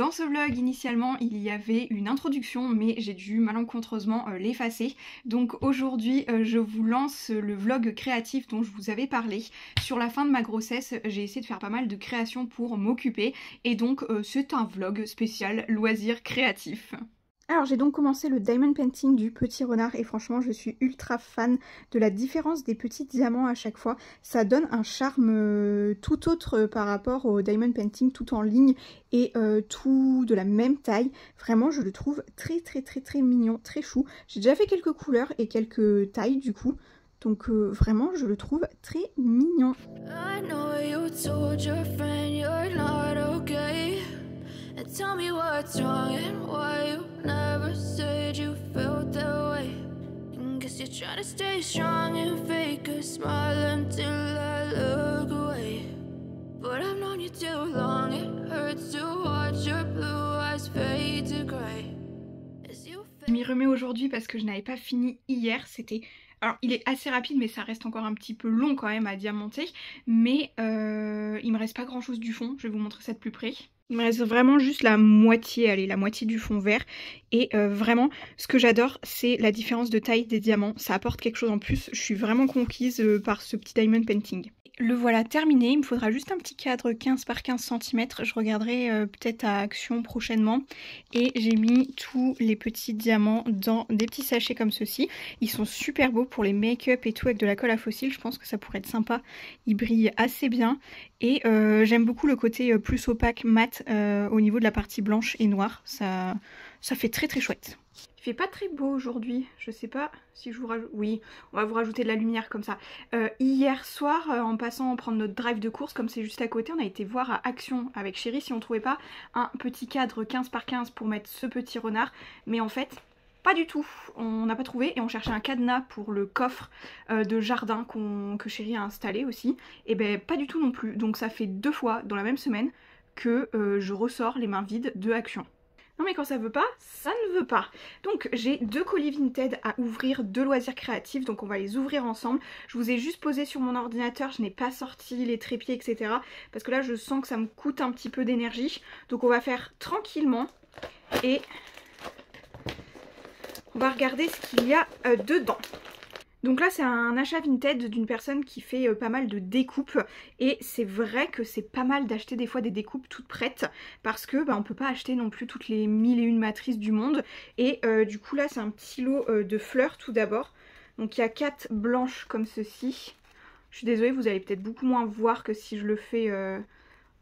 Dans ce vlog, initialement, il y avait une introduction, mais j'ai dû malencontreusement l'effacer. Donc aujourd'hui, je vous lance le vlog créatif dont je vous avais parlé. Sur la fin de ma grossesse, j'ai essayé de faire pas mal de créations pour m'occuper. Et donc, c'est un vlog spécial loisirs créatifs. Alors j'ai donc commencé le diamond painting du petit renard et franchement je suis ultra fan de la différence des petits diamants à chaque fois. Ça donne un charme tout autre par rapport au diamond painting tout en ligne et tout de la même taille. Vraiment je le trouve très mignon, très chou. J'ai déjà fait quelques couleurs et quelques tailles du coup. Donc vraiment je le trouve très mignon. Tell me what's wrong and why you never said you felt that way. Guess you're trying to stay strong and fake a smile until I look away. But I've known you too long, it hurts to watch your blue eyes fade to grey. Je m'y remets aujourd'hui parce que je n'avais pas fini hier, c'était... Alors il est assez rapide mais ça reste encore un petit peu long quand même à diamanter. Mais il me reste pas grand chose du fond, je vais vous montrer ça de plus près. Il me reste vraiment juste la moitié, allez, la moitié du fond vert. Et vraiment, ce que j'adore, c'est la différence de taille des diamants. Ça apporte quelque chose en plus. Je suis vraiment conquise par ce petit diamond painting. Le voilà terminé. Il me faudra juste un petit cadre 15 par 15 cm. Je regarderai peut-être à Action prochainement. Et j'ai mis tous les petits diamants dans des petits sachets comme ceci. Ils sont super beaux pour les make-up et tout avec de la colle à fossile. Je pense que ça pourrait être sympa. Ils brillent assez bien. Et j'aime beaucoup le côté plus opaque, mat au niveau de la partie blanche et noire. Ça fait très chouette. Il fait pas très beau aujourd'hui, je sais pas si je vous rajoute... Oui, on va vous rajouter de la lumière comme ça. Hier soir, en passant prendre notre drive de course, comme c'est juste à côté, on a été voir à Action avec Chérie si on trouvait pas un petit cadre 15 par 15 pour mettre ce petit renard. Mais en fait, pas du tout, on n'a pas trouvé et on cherchait un cadenas pour le coffre de jardin que Chérie a installé aussi. Et ben pas du tout non plus, donc ça fait 2 fois dans la même semaine que je ressors les mains vides de Action. Non mais quand ça veut pas, ça ne veut pas. Donc j'ai 2 colis Vinted à ouvrir, 2 loisirs créatifs, donc on va les ouvrir ensemble. Je vous ai juste posé sur mon ordinateur, je n'ai pas sorti les trépieds etc. Parce que là je sens que ça me coûte un petit peu d'énergie. Donc on va faire tranquillement et on va regarder ce qu'il y a dedans. Donc là c'est un achat Vinted d'une personne qui fait pas mal de découpes et c'est vrai que c'est pas mal d'acheter des fois des découpes toutes prêtes parce que on peut pas acheter non plus toutes les 1001 matrices du monde et du coup là c'est un petit lot de fleurs tout d'abord. Donc il y a 4 blanches comme ceci. Je suis désolée, vous allez peut-être beaucoup moins voir que si je le fais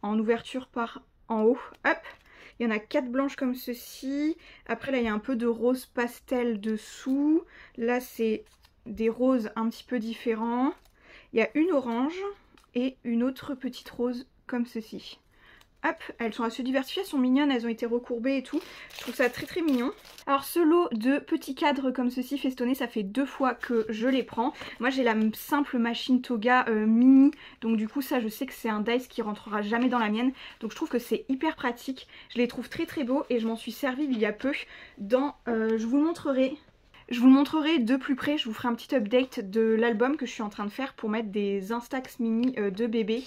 en ouverture par en haut. Hop! Il y en a 4 blanches comme ceci. Après là il y a un peu de rose pastel dessous. Là c'est des roses un petit peu différents. Il y a une orange et une autre petite rose comme ceci. Hop, elles sont assez diversifiées, elles sont mignonnes, elles ont été recourbées et tout. Je trouve ça très mignon. Alors ce lot de petits cadres comme ceci festonnés, ça fait 2 fois que je les prends. Moi j'ai la simple machine Toga mini, donc du coup ça je sais que c'est un dice qui rentrera jamais dans la mienne. Donc je trouve que c'est hyper pratique. Je les trouve très beaux et je m'en suis servie il y a peu dans... je vous le montrerai de plus près, je vous ferai un petit update de l'album que je suis en train de faire pour mettre des Instax mini de bébé.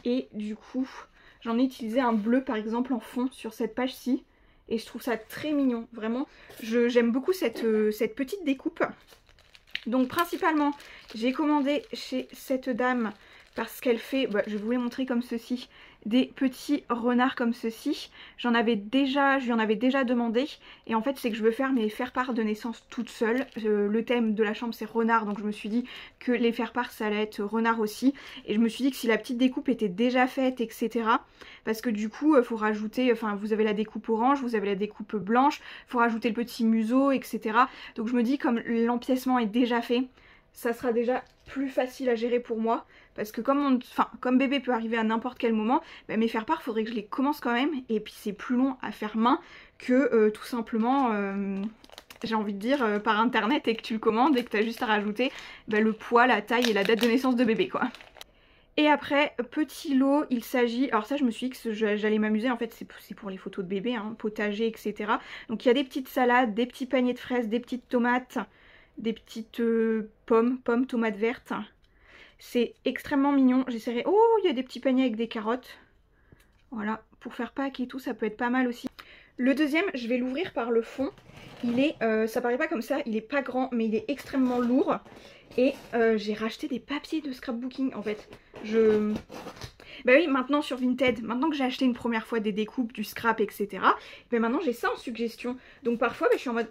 Et du coup, j'en ai utilisé un bleu par exemple en fond sur cette page-ci. Et je trouve ça très mignon, vraiment. J'aime beaucoup cette petite découpe. Donc principalement, j'ai commandé chez cette dame parce qu'elle fait, je vais vous les montrer comme ceci, des petits renards comme ceci. Je lui en avais déjà demandé et en fait c'est que je veux faire mes faire-part de naissance toute seule. Le thème de la chambre c'est renard, donc je me suis dit que les faire-part ça allait être renard aussi. Et je me suis dit que si la petite découpe était déjà faite etc. Parce que du coup faut rajouter, enfin vous avez la découpe orange, vous avez la découpe blanche, faut rajouter le petit museau etc. Donc je me dis comme l'empiècement est déjà fait, ça sera déjà plus facile à gérer pour moi parce que comme bébé peut arriver à n'importe quel moment, mes faire-part faudrait que je les commence quand même et puis c'est plus long à faire main que tout simplement j'ai envie de dire par internet et que tu le commandes et que tu as juste à rajouter le poids, la taille et la date de naissance de bébé quoi. Et après, petit lot, il s'agit... Alors ça, je me suis dit que j'allais m'amuser. En fait, c'est pour les photos de bébé, hein, potager, etc. Donc il y a des petites salades, des petits paniers de fraises, des petites tomates, des petites pommes, tomates vertes. C'est extrêmement mignon. J'essaierai... Oh, il y a des petits paniers avec des carottes. Voilà, pour faire pack et tout, ça peut être pas mal aussi. Le deuxième, je vais l'ouvrir par le fond. Il est, ça paraît pas comme ça, il est pas grand, mais il est extrêmement lourd. Et j'ai racheté des papiers de scrapbooking en fait. Bah oui, maintenant sur Vinted, maintenant que j'ai acheté une première fois des découpes, du scrap, etc. Ben maintenant j'ai ça en suggestion. Donc parfois je suis en mode,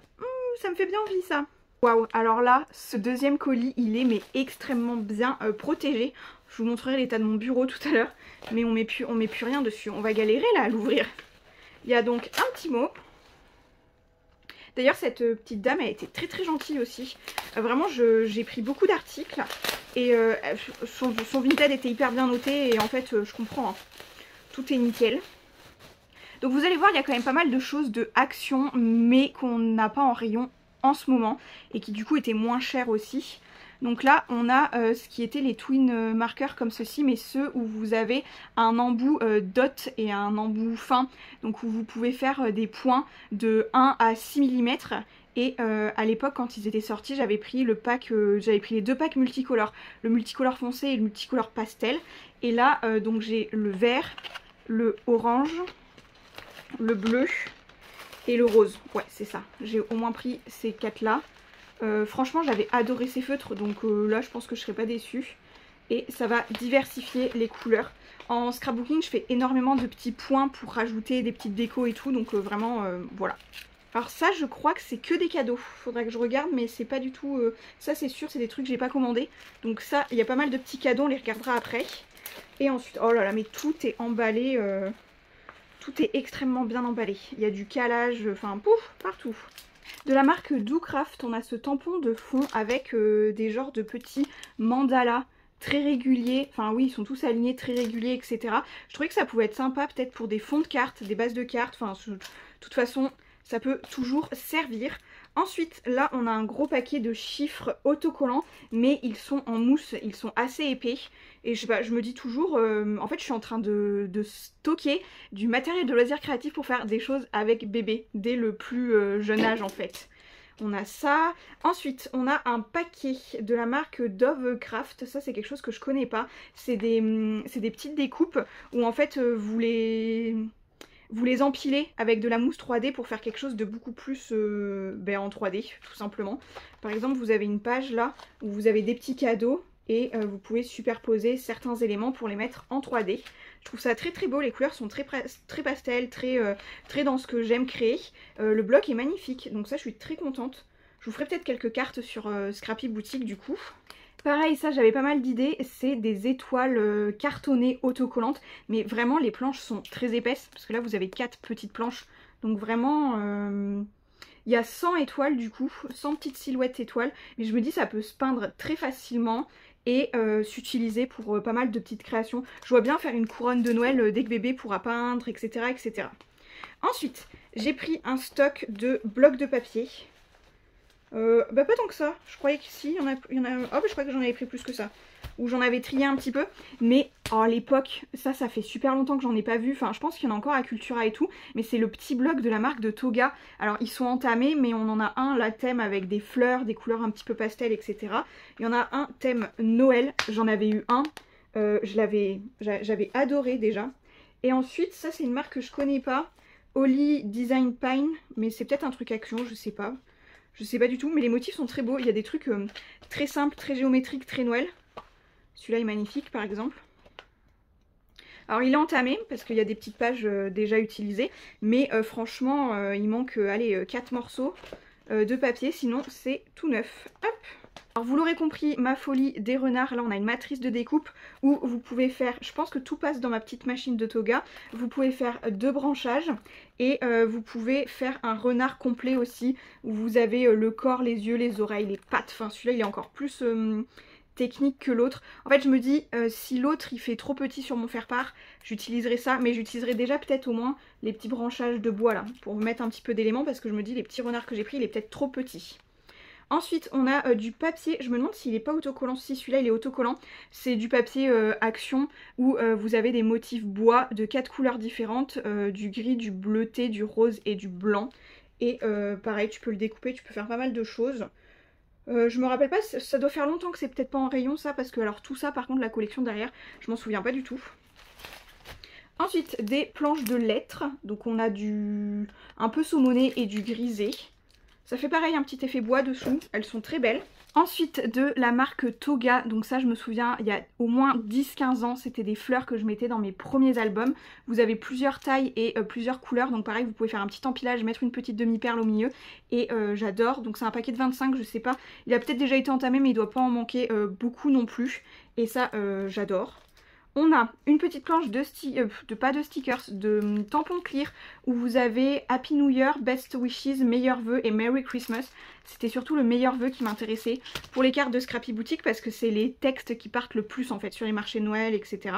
ça me fait bien envie ça. Waouh, alors là, ce deuxième colis, il est mais extrêmement bien protégé. Je vous montrerai l'état de mon bureau tout à l'heure. Mais on met plus rien dessus. On va galérer là à l'ouvrir. Il y a donc un petit mot. D'ailleurs cette petite dame elle était très très gentille aussi. Vraiment j'ai pris beaucoup d'articles. Et son Vinted était hyper bien noté. Et en fait je comprends. Hein. Tout est nickel. Donc vous allez voir il y a quand même pas mal de choses de action. Mais qu'on n'a pas en rayon en ce moment. Et qui du coup étaient moins chères aussi. Donc là on a ce qui était les twin marqueurs comme ceci, mais ceux où vous avez un embout dot et un embout fin, donc où vous pouvez faire des points de 1 à 6 mm. Et à l'époque quand ils étaient sortis j'avais pris le pack, j'avais pris les deux packs multicolores, le multicolore foncé et le multicolore pastel. Et là donc j'ai le vert, le orange, le bleu et le rose. Ouais c'est ça, j'ai au moins pris ces 4 là. Franchement j'avais adoré ces feutres donc là je pense que je serai pas déçue. Et ça va diversifier les couleurs. En scrapbooking je fais énormément de petits points pour rajouter des petites décos et tout. Donc vraiment voilà. Alors ça je crois que c'est que des cadeaux. Faudra que je regarde mais c'est pas du tout... ça c'est sûr c'est des trucs que j'ai pas commandé. Donc ça il y a pas mal de petits cadeaux, on les regardera après. Et ensuite, oh là là mais tout est emballé. Tout est extrêmement bien emballé. Il y a du calage, enfin pouf partout. De la marque Doocraft, on a ce tampon de fond avec des genres de petits mandalas très réguliers. Enfin oui, ils sont tous alignés, très réguliers, etc. Je trouvais que ça pouvait être sympa peut-être pour des fonds de cartes, des bases de cartes. Enfin, de toute façon, ça peut toujours servir. Ensuite, là, on a un gros paquet de chiffres autocollants, mais ils sont en mousse, ils sont assez épais. Et je sais pas, je me dis toujours, en fait, je suis en train de stocker du matériel de loisirs créatifs pour faire des choses avec bébé, dès le plus jeune âge en fait. On a ça. Ensuite, on a un paquet de la marque Dovecraft. Ça, c'est quelque chose que je connais pas. C'est des petites découpes où en fait, vous les empilez avec de la mousse 3D pour faire quelque chose de beaucoup plus en 3D, tout simplement. Par exemple, vous avez une page là où vous avez des petits cadeaux et vous pouvez superposer certains éléments pour les mettre en 3D. Je trouve ça très très beau, les couleurs sont très pastel, très dans ce que j'aime créer. Le bloc est magnifique, donc ça je suis très contente. Je vous ferai peut-être quelques cartes sur Scrappy Boutique du coup. Pareil, ça j'avais pas mal d'idées, c'est des étoiles cartonnées autocollantes, mais vraiment les planches sont très épaisses, parce que là vous avez 4 petites planches, donc vraiment il y a 100 étoiles du coup, 100 petites silhouettes étoiles, mais je me dis ça peut se peindre très facilement et s'utiliser pour pas mal de petites créations. Je vois bien faire une couronne de Noël dès que bébé pourra peindre, etc. etc. Ensuite, j'ai pris un stock de blocs de papier. Pas tant que ça, je croyais qu'ici il y en a... Oh bah je crois que j'en avais pris plus que ça. Ou j'en avais trié un petit peu. Mais à l'époque, ça fait super longtemps que j'en ai pas vu. Enfin je pense qu'il y en a encore à Cultura et tout. Mais c'est le petit bloc de la marque de Toga. Alors ils sont entamés mais on en a un là thème avec des fleurs, des couleurs un petit peu pastel, etc. Il y en a un thème Noël, j'en avais eu un. J'avais adoré déjà. Et ensuite ça c'est une marque que je connais pas. Holly Design Pine. Mais c'est peut-être un truc action, je sais pas. Je sais pas du tout, mais les motifs sont très beaux. Il y a des trucs très simples, très géométriques, très Noël. Celui-là est magnifique par exemple. Alors il est entamé parce qu'il y a des petites pages déjà utilisées. Mais franchement, il manque allez, 4 morceaux de papier. Sinon c'est tout neuf. Hop. Alors vous l'aurez compris, ma folie des renards, là on a une matrice de découpe où vous pouvez faire, je pense que tout passe dans ma petite machine de Toga, vous pouvez faire 2 branchages et vous pouvez faire un renard complet aussi où vous avez le corps, les yeux, les oreilles, les pattes, enfin celui-là il est encore plus technique que l'autre. En fait je me dis si l'autre il fait trop petit sur mon faire-part, j'utiliserai ça, mais j'utiliserai déjà peut-être au moins les petits branchages de bois là pour mettre un petit peu d'éléments parce que je me dis les petits renards que j'ai pris il est peut-être trop petit. Ensuite on a du papier, je me demande s'il n'est pas autocollant, si celui-là il est autocollant, c'est du papier Action où vous avez des motifs bois de 4 couleurs différentes, du gris, du bleuté, du rose et du blanc. Et pareil tu peux le découper, tu peux faire pas mal de choses. Je me rappelle pas, ça doit faire longtemps que c'est peut-être pas en rayon ça, parce que alors tout ça par contre la collection derrière, je m'en souviens pas du tout. Ensuite, des planches de lettres. Donc on a du un peu saumoné et du grisé. Ça fait pareil, un petit effet bois dessous. Elles sont très belles. Ensuite, de la marque Toga. Donc ça, je me souviens, il y a au moins 10-15 ans, c'était des fleurs que je mettais dans mes premiers albums. Vous avez plusieurs tailles et plusieurs couleurs. Donc pareil, vous pouvez faire un petit empilage, mettre une petite demi-perle au milieu. Et j'adore. Donc c'est un paquet de 25, je sais pas. Il a peut-être déjà été entamé, mais il doit pas en manquer beaucoup non plus. Et ça, j'adore. On a une petite planche pas de stickers, de tampons clear où vous avez Happy New Year, Best Wishes, Meilleurs Vœux et Merry Christmas. C'était surtout le meilleur vœu qui m'intéressait pour les cartes de Scrappy Boutique parce que c'est les textes qui partent le plus en fait sur les marchés de Noël, etc.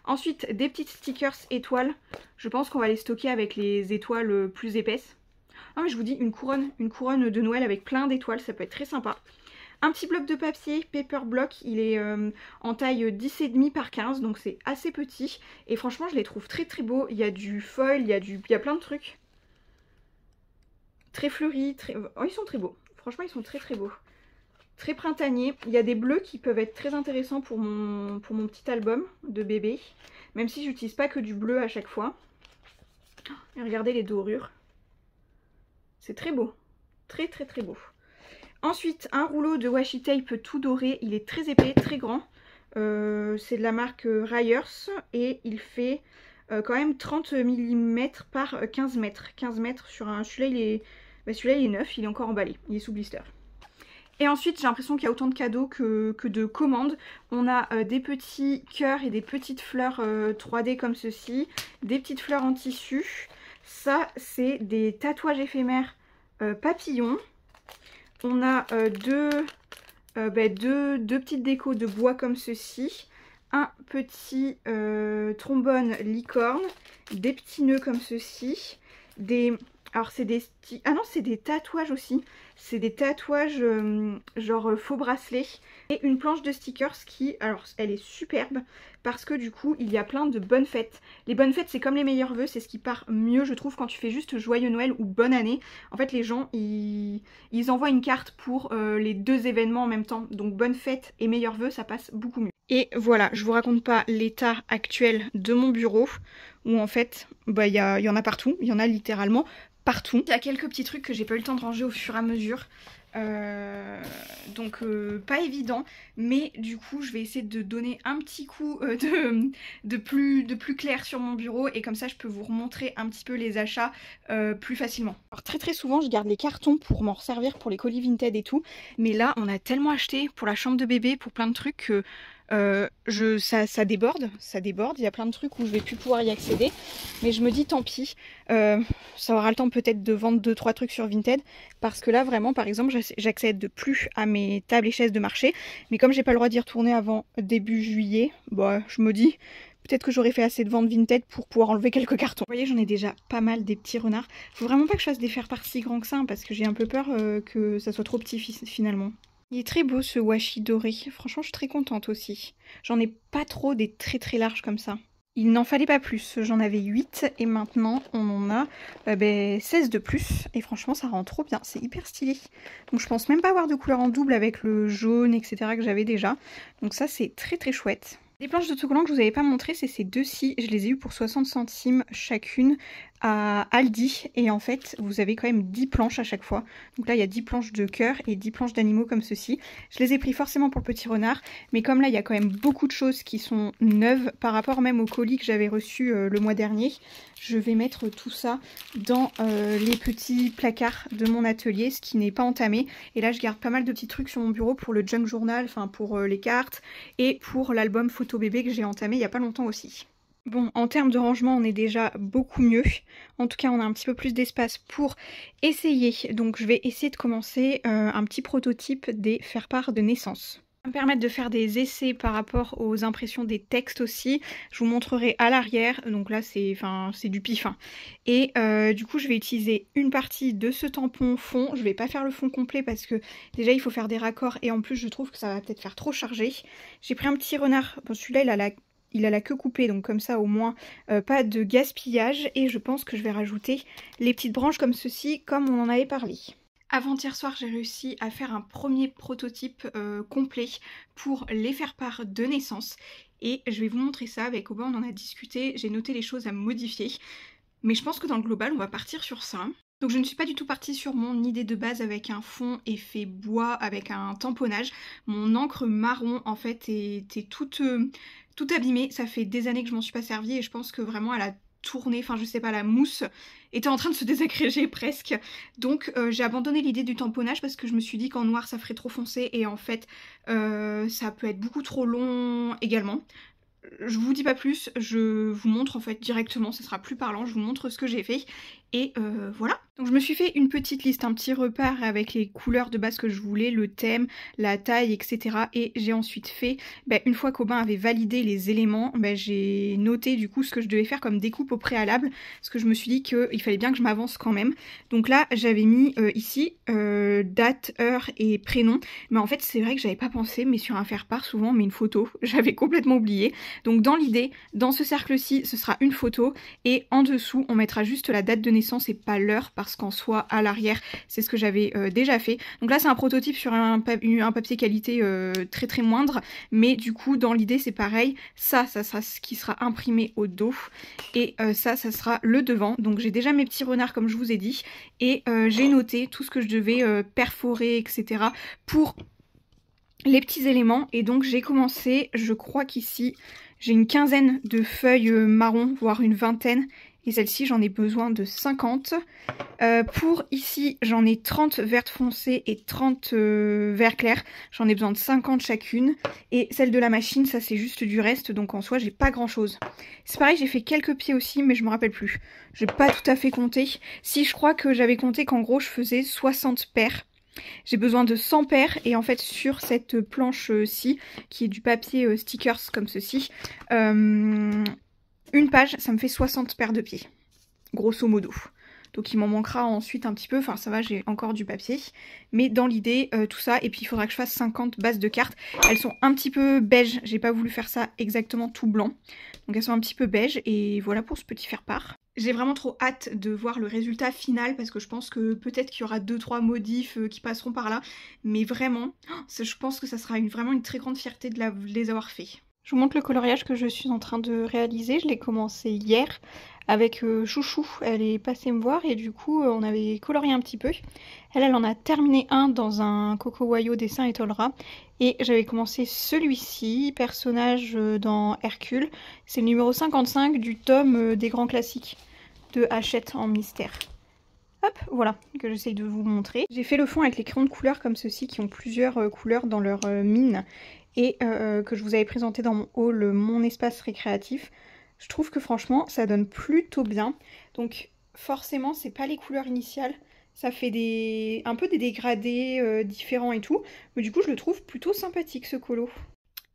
Ensuite, des petites stickers étoiles. Je pense qu'on va les stocker avec les étoiles plus épaisses. Ah mais je vous dis, une couronne de Noël avec plein d'étoiles, ça peut être très sympa. Un petit bloc de papier, paper block, il est en taille 10,5 par 15, donc c'est assez petit. Et franchement, je les trouve très très beaux. Il y a du foil, il y a plein de trucs. Très fleuris, oh, ils sont très beaux. Franchement, ils sont très très beaux. Très printaniers. Il y a des bleus qui peuvent être très intéressants pour mon petit album de bébé. Même si j'utilise pas que du bleu à chaque fois. Et regardez les dorures. C'est très beau. Très très très beau. Ensuite, un rouleau de washi tape tout doré, il est très épais, très grand. C'est de la marque Ryers et il fait quand même 30 mm par 15 mètres. 15 mètres sur un... Celui-là il est neuf, il est encore emballé, il est sous blister. Et ensuite, j'ai l'impression qu'il y a autant de cadeaux que de commandes. On a des petits cœurs et des petites fleurs 3D comme ceci. Des petites fleurs en tissu. Ça, c'est des tatouages éphémères papillons. On a deux petites décos de bois comme ceci, un petit trombone licorne, des petits nœuds comme ceci, alors c'est des tatouages aussi, c'est des tatouages genre faux bracelets et une planche de stickers qui, alors elle est superbe parce que du coup il y a plein de bonnes fêtes. Les bonnes fêtes c'est comme les meilleurs vœux, c'est ce qui part mieux je trouve quand tu fais juste joyeux Noël ou bonne année. En fait les gens ils envoient une carte pour les deux événements en même temps, donc bonne fête et meilleurs vœux ça passe beaucoup mieux. Et voilà, je vous raconte pas l'état actuel de mon bureau où en fait il y en a partout, il y en a littéralement partout. Il y a quelques petits trucs que j'ai pas eu le temps de ranger au fur et à mesure. Donc pas évident, mais du coup je vais essayer de donner un petit coup de plus clair sur mon bureau et comme ça je peux vous remontrer un petit peu les achats plus facilement. Alors très souvent je garde les cartons pour m'en servir pour les colis Vinted et tout, mais là on a tellement acheté pour la chambre de bébé, pour plein de trucs que ça déborde, il y a plein de trucs où je vais plus pouvoir y accéder, mais je me dis tant pis, ça aura le temps peut-être de vendre 2-3 trucs sur Vinted, parce que là vraiment par exemple j'accède plus à mes tables et chaises de marché, mais comme j'ai pas le droit d'y retourner avant début juillet, bah je me dis peut-être que j'aurais fait assez de ventes Vinted pour pouvoir enlever quelques cartons. Vous voyez j'en ai déjà pas mal des petits renards, faut vraiment pas que je fasse des faire-part si grands que ça, parce que j'ai un peu peur que ça soit trop petit finalement. Il est très beau ce washi doré, franchement je suis très contente aussi. J'en ai pas trop des très larges comme ça. Il n'en fallait pas plus, j'en avais 8 et maintenant on en a 16 de plus. Et franchement ça rend trop bien, c'est hyper stylé. Donc je pense même pas avoir de couleur en double avec le jaune etc que j'avais déjà. Donc ça c'est très chouette. Les planches d'autocollant que je vous avais pas montré, c'est ces deux-ci. Je les ai eues pour 60 centimes chacune à Aldi. Et en fait, vous avez quand même 10 planches à chaque fois. Donc là, il y a 10 planches de cœur et 10 planches d'animaux comme ceci. Je les ai pris forcément pour le petit renard. Mais comme là, il y a quand même beaucoup de choses qui sont neuves par rapport même au colis que j'avais reçu le mois dernier. Je vais mettre tout ça dans les petits placards de mon atelier, ce qui n'est pas entamé. Et là, je garde pas mal de petits trucs sur mon bureau pour le junk journal, enfin pour les cartes et pour l'album photo bébé que j'ai entamé il y a pas longtemps aussi. Bon, en termes de rangement, on est déjà beaucoup mieux. En tout cas, on a un petit peu plus d'espace pour essayer. Donc, je vais essayer de commencer un petit prototype des faire-part de naissance. Ça va me permettre de faire des essais par rapport aux impressions des textes aussi. Je vous montrerai à l'arrière. Donc là, c'est du pif. Hein. Et du coup, je vais utiliser une partie de ce tampon fond. Je vais pas faire le fond complet parce que déjà, il faut faire des raccords. Et en plus, je trouve que ça va peut-être faire trop chargé. J'ai pris un petit renard. Bon, celui-là, il a la queue coupée, donc comme ça au moins pas de gaspillage. Et je pense que je vais rajouter les petites branches comme ceci, comme on en avait parlé. Avant-hier soir, j'ai réussi à faire un premier prototype complet pour les faire-part de naissance. et je vais vous montrer ça. Avec Aubin on en a discuté, j'ai noté les choses à modifier, mais je pense que dans le global on va partir sur ça. Donc je ne suis pas du tout partie sur mon idée de base avec un fond effet bois avec un tamponnage. Mon encre marron en fait était toute abîmée, ça fait des années que je m'en suis pas servie et je pense que vraiment elle a tourné, enfin je sais pas, la mousse était en train de se désagréger presque. Donc j'ai abandonné l'idée du tamponnage parce que je me suis dit qu'en noir ça ferait trop foncé et en fait ça peut être beaucoup trop long également. Je vous dis pas plus, je vous montre en fait directement, ce sera plus parlant, je vous montre ce que j'ai fait et voilà. Donc je me suis fait une petite liste, un petit repère avec les couleurs de base que je voulais, le thème, la taille, etc. Et j'ai ensuite fait, une fois qu'Aubin avait validé les éléments, j'ai noté du coup ce que je devais faire comme découpe au préalable, parce que je me suis dit qu'il fallait bien que je m'avance quand même. Donc là j'avais mis ici date, heure et prénom, mais en fait c'est vrai que j'avais pas pensé, mais sur un faire-part souvent on met une photo, j'avais complètement oublié. Donc dans l'idée, dans ce cercle-ci ce sera une photo et en dessous on mettra juste la date de naissance et pas l'heure, parce qu'en soi à l'arrière c'est ce que j'avais déjà fait. Donc là c'est un prototype sur un papier qualité très très moindre, mais du coup dans l'idée c'est pareil, ça sera ce qui sera imprimé au dos et ça sera le devant. Donc j'ai déjà mes petits renards comme je vous ai dit et j'ai noté tout ce que je devais perforer etc. pour les petits éléments. Et donc j'ai commencé, je crois qu'ici j'ai une quinzaine de feuilles marron, voire une vingtaine. Et celle-ci, j'en ai besoin de 50. Pour ici, j'en ai 30 vertes foncées et 30 verts clairs. J'en ai besoin de 50 chacune. Et celle de la machine, ça c'est juste du reste. Donc en soi, j'ai pas grand-chose. C'est pareil, j'ai fait quelques pieds aussi, mais je me rappelle plus. J'ai pas tout à fait compté. Si, je crois que j'avais compté qu'en gros, je faisais 60 paires. J'ai besoin de 100 paires et en fait sur cette planche-ci, qui est du papier stickers comme ceci, une page, ça me fait 60 paires de pieds, grosso modo. Donc il m'en manquera ensuite un petit peu, enfin ça va, j'ai encore du papier. Mais dans l'idée, tout ça, et puis il faudra que je fasse 50 bases de cartes. Elles sont un petit peu beige, j'ai pas voulu faire ça exactement tout blanc. Donc elles sont un petit peu beige, et voilà pour ce petit faire-part. J'ai vraiment trop hâte de voir le résultat final parce que je pense que peut-être qu'il y aura 2-3 modifs qui passeront par là. Mais vraiment, je pense que ça sera vraiment une très grande fierté de les avoir fait. Je vous montre le coloriage que je suis en train de réaliser. Je l'ai commencé hier avec Chouchou. Elle est passée me voir et du coup on avait colorié un petit peu. Elle en a terminé un dans un Coco Wayo dessin étoilera. Et j'avais commencé celui-ci, personnage dans Hercule. C'est le numéro 55 du tome des grands classiques de Hachette en mystère. Hop, voilà, que j'essaye de vous montrer. J'ai fait le fond avec les crayons de couleur comme ceux-ci qui ont plusieurs couleurs dans leur mine et que je vous avais présenté dans mon haul Mon Espace Récréatif. Je trouve que franchement ça donne plutôt bien. Donc forcément c'est pas les couleurs initiales, ça fait un peu des dégradés différents et tout. Mais du coup je le trouve plutôt sympathique ce colo.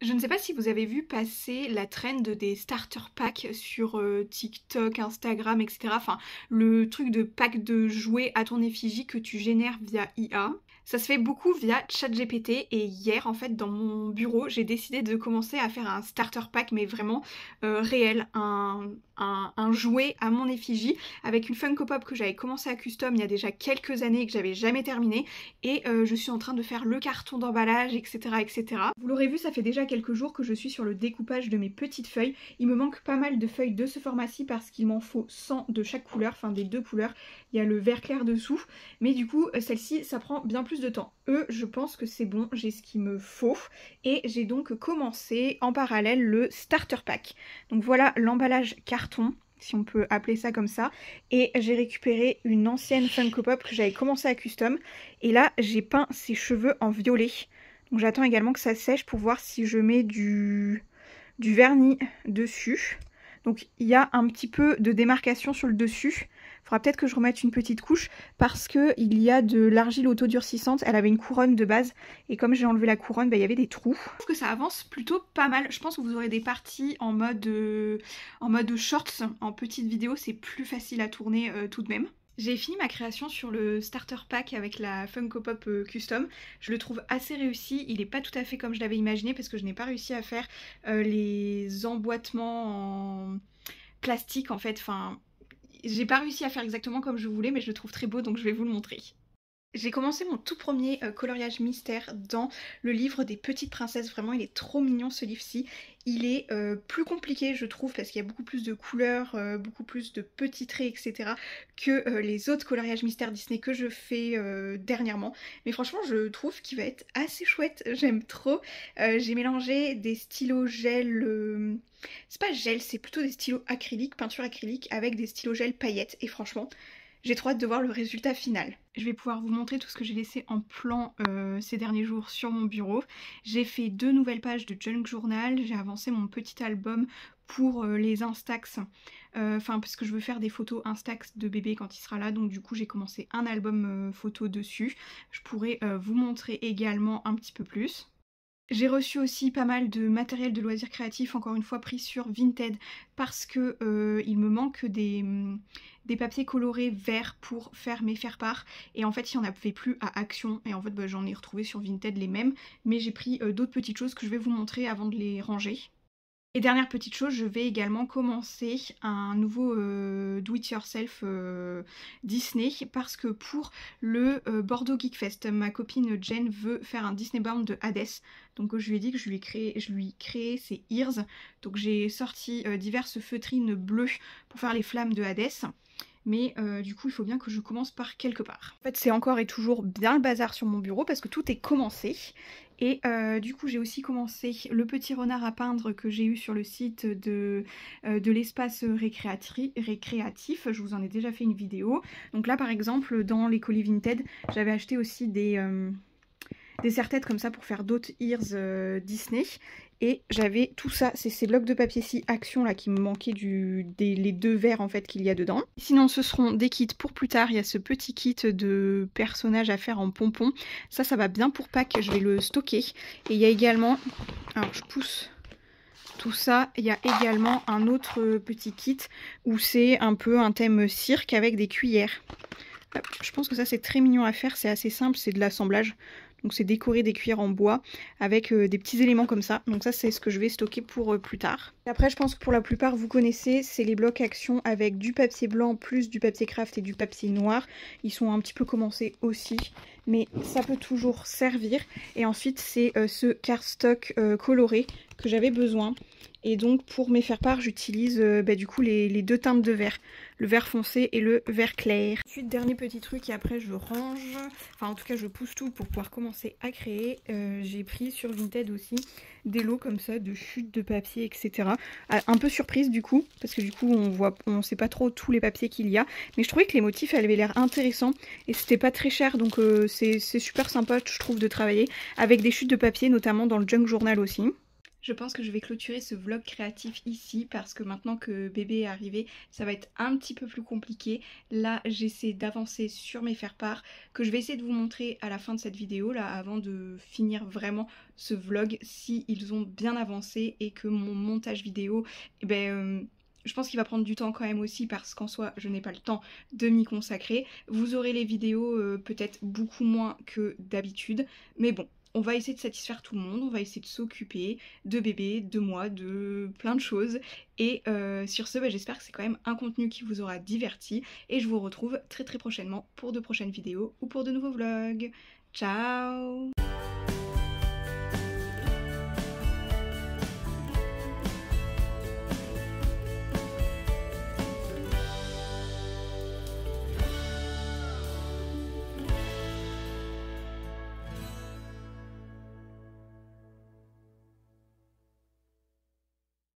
Je ne sais pas si vous avez vu passer la trend des starter packs sur TikTok, Instagram, etc. Enfin, le truc de pack de jouets à ton effigie que tu génères via IA. Ça se fait beaucoup via ChatGPT et hier en fait dans mon bureau j'ai décidé de commencer à faire un starter pack mais vraiment réel, un jouet à mon effigie avec une Funko Pop que j'avais commencé à custom il y a déjà quelques années et que j'avais jamais terminé et je suis en train de faire le carton d'emballage etc etc. Vous l'aurez vu, ça fait déjà quelques jours que je suis sur le découpage de mes petites feuilles. Il me manque pas mal de feuilles de ce format-ci parce qu'il m'en faut 100 de chaque couleur, enfin des deux couleurs. Il y a le vert clair dessous mais du coup celle-ci ça prend bien plus de temps. Je pense que c'est bon, j'ai ce qu'il me faut et j'ai donc commencé en parallèle le starter pack. Donc voilà l'emballage carton, si on peut appeler ça comme ça, et j'ai récupéré une ancienne Funko Pop que j'avais commencé à custom et là j'ai peint ses cheveux en violet. Donc j'attends également que ça sèche pour voir si je mets du vernis dessus. Donc il y a un petit peu de démarcation sur le dessus. Il faudra peut-être que je remette une petite couche parce qu'il y a de l'argile autodurcissante. Elle avait une couronne de base et comme j'ai enlevé la couronne, il y avait des trous. Je trouve que ça avance plutôt pas mal. Je pense que vous aurez des parties en mode shorts, en petite vidéo. C'est plus facile à tourner tout de même. J'ai fini ma création sur le starter pack avec la Funko Pop Custom. Je le trouve assez réussi. Il n'est pas tout à fait comme je l'avais imaginé parce que je n'ai pas réussi à faire les emboîtements en plastique en fait. Enfin, j'ai pas réussi à faire exactement comme je voulais mais je le trouve très beau donc je vais vous le montrer. J'ai commencé mon tout premier coloriage mystère dans le livre des petites princesses. Vraiment, il est trop mignon ce livre-ci. Il est plus compliqué, je trouve, parce qu'il y a beaucoup plus de couleurs, beaucoup plus de petits traits, etc. que les autres coloriages mystères Disney que je fais dernièrement. Mais franchement, je trouve qu'il va être assez chouette. J'aime trop. J'ai mélangé des stylos gel... C'est pas gel, c'est plutôt des stylos acryliques, peinture acrylique, avec des stylos gel paillettes. Et franchement... j'ai trop hâte de voir le résultat final. Je vais pouvoir vous montrer tout ce que j'ai laissé en plan ces derniers jours sur mon bureau. J'ai fait 2 nouvelles pages de junk journal, j'ai avancé mon petit album pour les Instax, parce que je veux faire des photos Instax de bébé quand il sera là, donc du coup j'ai commencé un album photo dessus. Je pourrais vous montrer également un petit peu plus. J'ai reçu aussi pas mal de matériel de loisirs créatifs, encore une fois pris sur Vinted, parce que il me manque des papiers colorés verts pour faire mes faire-part, et en fait il n'y en avait plus à Action, et en fait j'en ai retrouvé sur Vinted les mêmes, mais j'ai pris d'autres petites choses que je vais vous montrer avant de les ranger. Et dernière petite chose, je vais également commencer un nouveau do-it-yourself Disney, parce que pour le Bordeaux Geek Fest, ma copine Jen veut faire un Disney Bound de Hades. Donc je lui ai dit que je lui créais ses ears. Donc j'ai sorti diverses feutrines bleues pour faire les flammes de Hades. Mais du coup il faut bien que je commence par quelque part. En fait c'est encore et toujours bien le bazar sur mon bureau parce que tout est commencé. Et du coup j'ai aussi commencé le petit renard à peindre que j'ai eu sur le site de l'espace récréatif. Je vous en ai déjà fait une vidéo. Donc là par exemple dans les colis Vinted j'avais acheté aussi des serre-têtes comme ça pour faire d'autres ears Disney. Et j'avais tout ça, c'est ces blocs de papier-ci Action là qui me manquaient les 2 verres en fait qu'il y a dedans. Sinon ce seront des kits pour plus tard, il y a ce petit kit de personnages à faire en pompons. Ça va bien pour Pâques, je vais le stocker. Et il y a également, alors je pousse tout ça, il y a également un autre petit kit où c'est un peu un thème cirque avec des cuillères. Je pense que ça c'est très mignon à faire, c'est assez simple, c'est de l'assemblage. Donc c'est décorer des cuillères en bois avec des petits éléments comme ça. Donc ça c'est ce que je vais stocker pour plus tard. Et après je pense que pour la plupart vous connaissez, c'est les blocs Action avec du papier blanc plus du papier craft et du papier noir. Ils sont un petit peu commencés aussi, mais ça peut toujours servir. Et ensuite c'est ce cardstock coloré que j'avais besoin. Et donc pour mes faire-part j'utilise du coup les 2 teintes de vert, le vert foncé et le vert clair. Ensuite dernier petit truc et après je range, enfin en tout cas je pousse tout pour pouvoir commencer à créer. J'ai pris sur Vinted aussi des lots comme ça de chutes de papier etc. Un peu surprise du coup, parce que du coup on sait pas trop tous les papiers qu'il y a. Mais je trouvais que les motifs avaient l'air intéressants et c'était pas très cher, donc c'est super sympa je trouve de travailler avec des chutes de papier, notamment dans le junk journal aussi. Je pense que je vais clôturer ce vlog créatif ici parce que maintenant que bébé est arrivé, ça va être un petit peu plus compliqué. Là, j'essaie d'avancer sur mes faire-part que je vais essayer de vous montrer à la fin de cette vidéo, là, avant de finir vraiment ce vlog, si ils ont bien avancé et que mon montage vidéo, je pense qu'il va prendre du temps quand même aussi parce qu'en soi je n'ai pas le temps de m'y consacrer. Vous aurez les vidéos peut-être beaucoup moins que d'habitude, mais bon. On va essayer de satisfaire tout le monde, on va essayer de s'occuper de bébé, de moi, de plein de choses. Et sur ce, j'espère que c'est quand même un contenu qui vous aura diverti. Et je vous retrouve très prochainement pour de prochaines vidéos ou pour de nouveaux vlogs. Ciao!